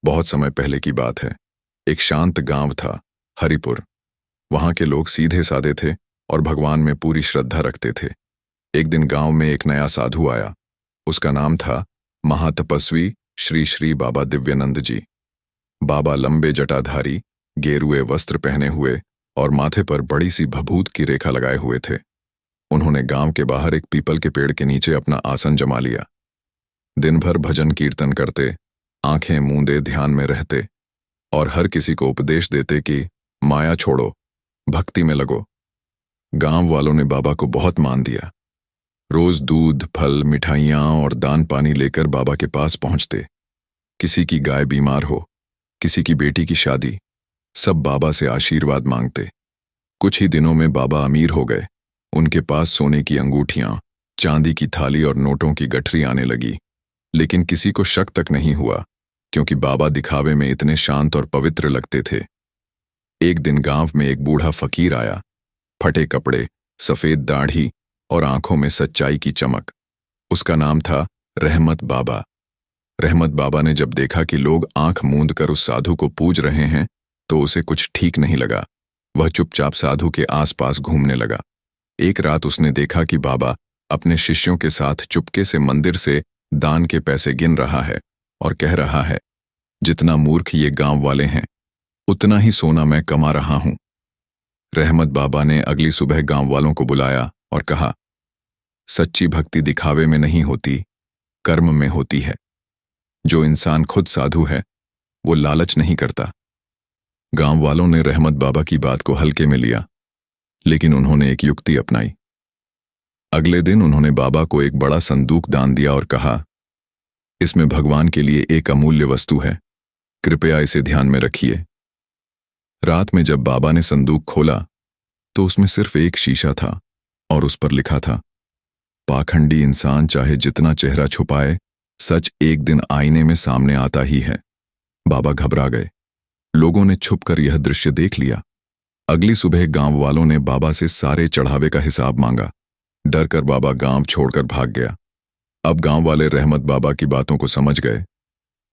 बहुत समय पहले की बात है। एक शांत गांव था, हरिपुर। वहां के लोग सीधे साधे थे और भगवान में पूरी श्रद्धा रखते थे। एक दिन गांव में एक नया साधु आया। उसका नाम था महातपस्वी श्री श्री बाबा दिव्यानंद जी। बाबा लंबे जटाधारी, गेरुए वस्त्र पहने हुए और माथे पर बड़ी सी भभूत की रेखा लगाए हुए थे। उन्होंने गांव के बाहर एक पीपल के पेड़ के नीचे अपना आसन जमा लिया। दिन भर भजन कीर्तन करते, आंखें मूंदे ध्यान में रहते और हर किसी को उपदेश देते कि माया छोड़ो, भक्ति में लगो। गांव वालों ने बाबा को बहुत मान दिया। रोज दूध, फल, मिठाइयां और दान पानी लेकर बाबा के पास पहुंचते। किसी की गाय बीमार हो, किसी की बेटी की शादी, सब बाबा से आशीर्वाद मांगते। कुछ ही दिनों में बाबा अमीर हो गए। उनके पास सोने की अंगूठियां, चांदी की थाली और नोटों की गठरी आने लगी। लेकिन किसी को शक तक नहीं हुआ, क्योंकि बाबा दिखावे में इतने शांत और पवित्र लगते थे। एक दिन गांव में एक बूढ़ा फकीर आया। फटे कपड़े, सफेद दाढ़ी और आंखों में सच्चाई की चमक। उसका नाम था रहमत बाबा। रहमत बाबा ने जब देखा कि लोग आंख मूंद कर उस साधु को पूज रहे हैं, तो उसे कुछ ठीक नहीं लगा। वह चुपचाप साधु के आसपास घूमने लगा। एक रात उसने देखा कि बाबा अपने शिष्यों के साथ चुपके से मंदिर से दान के पैसे गिन रहा है और कह रहा है, जितना मूर्ख ये गांव वाले हैं, उतना ही सोना मैं कमा रहा हूं। रहमत बाबा ने अगली सुबह गांव वालों को बुलाया और कहा, सच्ची भक्ति दिखावे में नहीं होती, कर्म में होती है। जो इंसान खुद साधु है, वो लालच नहीं करता। गांव वालों ने रहमत बाबा की बात को हल्के में लिया, लेकिन उन्होंने एक युक्ति अपनाई। अगले दिन उन्होंने बाबा को एक बड़ा संदूक दान दिया और कहा, इसमें भगवान के लिए एक अमूल्य वस्तु है, कृपया इसे ध्यान में रखिए। रात में जब बाबा ने संदूक खोला, तो उसमें सिर्फ एक शीशा था और उस पर लिखा था, पाखंडी इंसान चाहे जितना चेहरा छुपाए, सच एक दिन आईने में सामने आता ही है। बाबा घबरा गए। लोगों ने छुपकर यह दृश्य देख लिया। अगली सुबह गांव वालों ने बाबा से सारे चढ़ावे का हिसाब मांगा। डर कर बाबा गांव छोड़कर भाग गया। अब गांव वाले रहमत बाबा की बातों को समझ गए।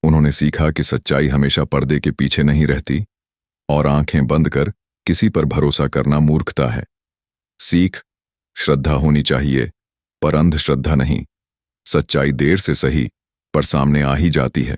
उन्होंने सीखा कि सच्चाई हमेशा पर्दे के पीछे नहीं रहती और आंखें बंद कर किसी पर भरोसा करना मूर्खता है। सीख, श्रद्धा होनी चाहिए, पर अंधश्रद्धा नहीं। सच्चाई देर से सही, पर सामने आ ही जाती है।